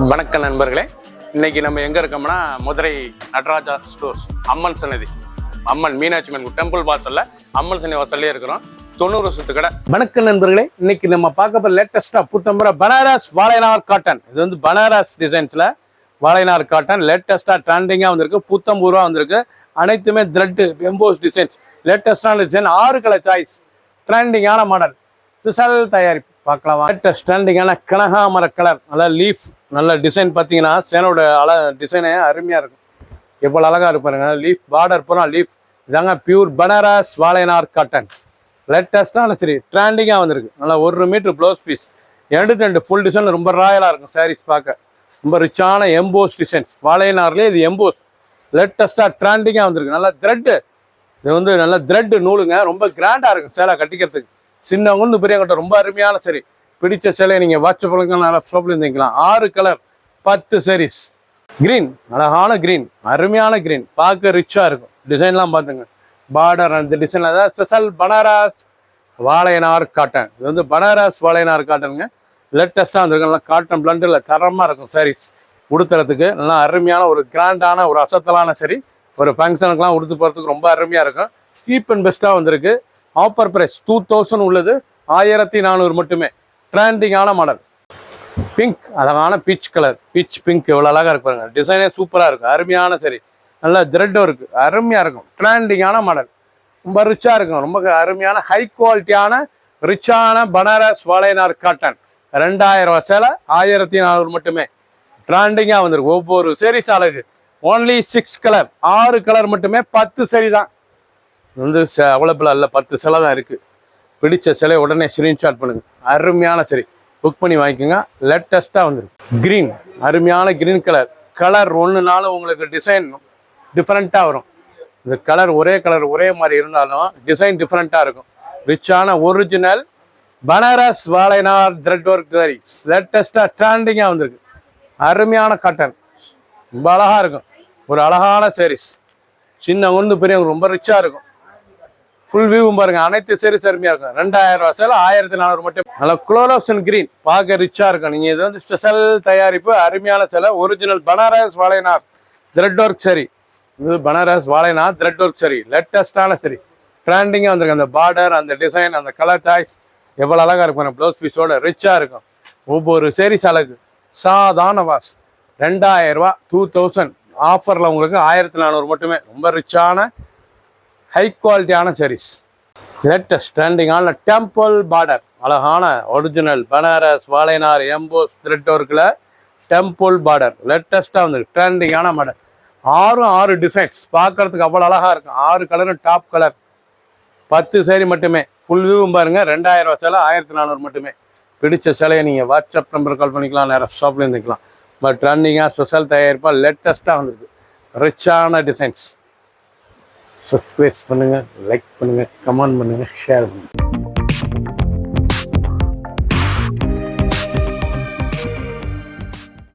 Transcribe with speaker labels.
Speaker 1: வணக்கம் நண்பர்களே, இன்னைக்கு நம்ம எங்க இருக்கோம்னா மதுரை நடராஜா ஸ்டோர்ஸ் அம்மன் சன்னதி, அம்மன் மீனாட்சி அம்மன் டெம்பிள் வாசல்ல அம்மன் சன்னதி வாசல்லே இருக்கிறோம். 90 வருஷத்து கடை. வணக்கம் நண்பர்களே, இன்னைக்கு நம்ம பார்க்க போற லேட்டஸ்டா புத்தம்புற பனாரஸ் வாழைநார் காட்டன். இது வந்து பனாரஸ் டிசைன்ஸ்ல வாழைநார் காட்டன் லேட்டஸ்டா ட்ரெண்டிங்கா வந்திருக்கு. புத்தம்பூர்வா வந்திருக்கு. அனைத்துமே த்ரெட் எம்போஸ் டிசைன்ஸ், லேட்டஸ்டான டிசைன், 6 கலர் சாய்ஸ், ட்ரெண்டிங்கான மாடல், ஸ்பெஷல் தயாரிப்பு. பார்க்கலாம். லேட்டஸ்ட் ட்ரெண்டிங்கான கனகாமர கலர், நல்ல லீஃப், நல்ல டிசைன். பார்த்தீங்கன்னா சேனோட டிசைனே அருமையாக இருக்கும். எவ்வளோ அழகாக இருப்பாருங்க. லீஃப் பார்டர் பூரா லீஃப். இதாங்க பியூர் பனாரஸ் வாழைநார் காட்டன். லேட்டஸ்ட்டான சரி ட்ரெண்டிங்காக வந்திருக்கு. நல்லா 1 metre blouse piece, 2 full design. ரொம்ப ராயலாக இருக்கும் சாரீஸ் பார்க்க. ரொம்ப ரிச்சான எம்போஸ் டிசைன்ஸ். வாழைநார்லேயே இது எம்போஸ். லேட்டஸ்ட்டாக ட்ரெண்டிங்காக வந்திருக்கு. நல்லா த்ரெட்டு, இது வந்து நல்ல த்ரெட் நூலுங்க. ரொம்ப கிராண்டாக இருக்கும் சேலை கட்டிக்கிறதுக்கு. சின்னவங்க பெரியவங்கிட்ட ரொம்ப அருமையான சரி. பிடிச்ச சேலையை நீங்கள் வாட்ஸ்அப் பண்ணுங்க, நல்லா ஷாப்ல இருந்துக்கலாம். 6 கலர் 10 சாரீஸ். கிரீன், அழகான கிரீன், அருமையான கிரீன், பார்க்க ரிச்சாக இருக்கும். டிசைன்லாம் பார்த்துங்க. பார்டர் அந்த டிசைன் அதாவது ஸ்பெஷல் பனாரஸ் வாழைநார் காட்டன். இது வந்து பனாரஸ் வாழைநார் காட்டனுங்க. லேட்டஸ்ட்டாக வந்திருக்கு. நல்லா காட்டன் பிளண்டில் தரமாக இருக்கும் சாரீஸ். உடுத்துறதுக்கு நல்லா அருமையான ஒரு கிராண்டான ஒரு அசத்தலான சரி. ஒரு ஃபங்க்ஷனுக்குலாம் உடுத்து போகிறதுக்கு ரொம்ப அருமையாக இருக்கும். சீப் அண்ட் பெஸ்ட்டாக வந்திருக்கு. ஆஃபர் ப்ரைஸ் 2000 உள்ளது, 1400 மட்டுமே. ட்ரெண்டிங்கான மாடல். பிங்க், அழகான பீச் கலர், பீச் பிங்க், எவ்வளோ அழகாக இருப்பாங்க. டிசைனே சூப்பராக இருக்கும். அருமையான சரி, நல்லா த்ரெட்டும் இருக்குது, அருமையாக இருக்கும். ட்ரெண்டிங்கான மாடல், ரொம்ப ரிச்சாக இருக்கும். ரொம்ப அருமையான ஹை குவாலிட்டியான ரிச்சான பனாரஸ் வாழைநார் காட்டன். 2000 சேலை, 1400 மட்டுமே. ட்ரெண்டிங்காக வந்திருக்கு. ஒவ்வொரு சேரீஸ் அழகு. ஓன்லி 6 கலர், 6 கலர் மட்டுமே. 10 சரி தான் வந்து அவைலபிள் அல்ல, 10 சிலை தான் இருக்குது. பிடிச்ச சிலை உடனே ஸ்க்ரீன்ஷாட் பண்ணுங்க. அருமையான சரி, புக் பண்ணி வாங்கிக்கோங்க. லேட்டஸ்ட்டாக வந்துருக்கு. க்ரீன், அருமையான க்ரீன் கலர். கலர் ஒன்றுனாலும் உங்களுக்கு டிசைன் டிஃப்ரெண்ட்டாக வரும். இந்த கலர் ஒரே மாதிரி இருந்தாலும் டிசைன் டிஃப்ரெண்ட்டாக இருக்கும். ரிச்சான ஒரிஜினல் பனாரஸ் வாழைநார் த்ரெட் ஒர்க் சாரீஸ். லேட்டஸ்ட்டாக ட்ரெண்டிங்காக வந்திருக்கு. அருமையான காட்டன், ரொம்ப அழகாக இருக்கும். ஒரு அழகான சாரீஸ். சின்ன பெரியவங்க ரொம்ப ரிச்சாக இருக்கும். ஃபுல் வியூவும் பாருங்க. அனைத்து சாரீஸ் அருமையாக இருக்கும். 2000 சேலை, 1400 மட்டும். நல்லா குளோரோசன் கிரீன், பார்க்க ரிச்சா இருக்கும். நீங்கள் இது வந்து ஸ்பெஷல் தயாரிப்பு. அருமையான சேலை, ஒரிஜினல் பனாரஸ் வாழைநார் த்ரெட் ஒர்க் சரி. இது பனாரஸ் வாழைநார் த்ரெட் ஒர்க் சரி. லேட்டஸ்டான சரி, ட்ரெண்டிங்காக வந்திருக்கு. அந்த பார்டர், அந்த டிசைன், அந்த கலர் சாய்ஸ் எவ்வளோ அழகாக இருக்கும். ப்ளவுஸ் பீஸோட ரிச்சாக இருக்கும். ஒவ்வொரு சாரீஸ் அழகு. சாதாரண வாஸ் 2000 ரூபா, 2000 ஆஃபரில் உங்களுக்கு 1400 மட்டுமே. ரொம்ப ரிச்சான ஹை குவாலிட்டியான சாரீஸ். லேட்டஸ்ட் ட்ரெண்டிங்கான டெம்பிள் பார்டர், அழகான ஒரிஜினல் பனாரஸ் வாழைநார் எம்போஸ் த்ரெட் ஒர்க்கில் டெம்பிள் பார்டர். லேட்டஸ்ட்டாக வந்துருக்கு. ட்ரெண்டிங்கான மாடல். 6 டிசைன்ஸ் பார்க்கறதுக்கு அவ்வளோ அழகாக இருக்கும். 6 கலரும் டாப் கலர். 10 சேரீ மட்டுமே. ஃபுல் வியூவும் பாருங்கள். 2000 சேலை, 1400 மட்டுமே. பிடிச்ச சிலையை நீங்கள் வாட்ஸ்அப் நம்பர் கால் பண்ணிக்கலாம், நேராக ஷாப்ல இருந்துக்கலாம். பட் ட்ரெண்டிங்காக ஸ்பெஷல் தயாரிப்பாக லேட்டஸ்ட்டாக வந்துருக்கு. ரிச்சான டிசைன்ஸ். சப்ஸ்கிரைப் பண்ணுங்கள், லைக் பண்ணுங்கள், கமெண்ட் பண்ணுங்கள், ஷேர் பண்ணுங்கள்.